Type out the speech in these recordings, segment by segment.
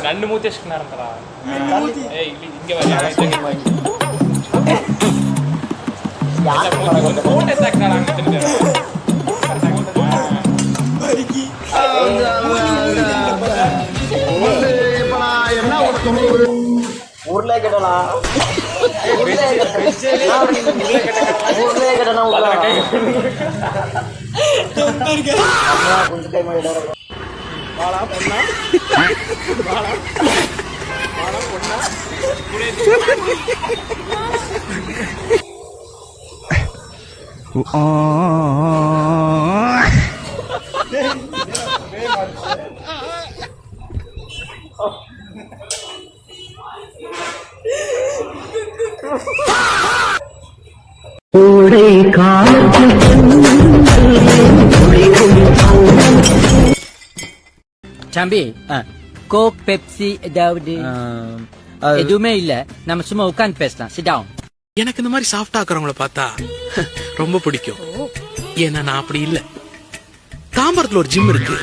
நண்டு மூத்தி வச்சுக்கினாருங்கடா. ஏய் இங்க வா. போன் எத்தாக்கிறாங்க ஊர்ல கேட்டலாம் தம்பி கோக் பெப்சி ஏதாவது எதுவுமே இல்ல, நம்ம சும்மா உட்கார்ந்து பேசலாம். Sit down. எனக்கு இந்த மாதிரி சாஃப்டா ஆக்குறவங்கள பார்த்தா ரொம்ப பிடிக்கும். ஏன்னா நான் அப்படி இல்ல. தாம்பரத்துல ஒரு ஜிம் இருக்கு.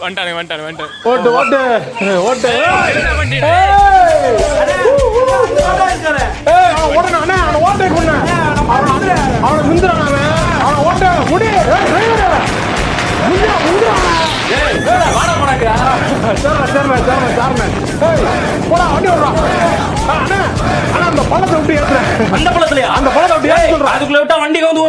வந்துட்டானே. ஓட்டு ஓட்டு ஓட்டு ஓட்டை கொண்டு அவனை முந்திரான் அவனை ஓட்ட முடி அந்த பழத்தை விட்டு ஏத்துறேன். அந்த பழத்தையா? அந்த பழத்தை விட்டு ஏத்துறேன். அதுக்குள்ள விட்டா வண்டி வந்து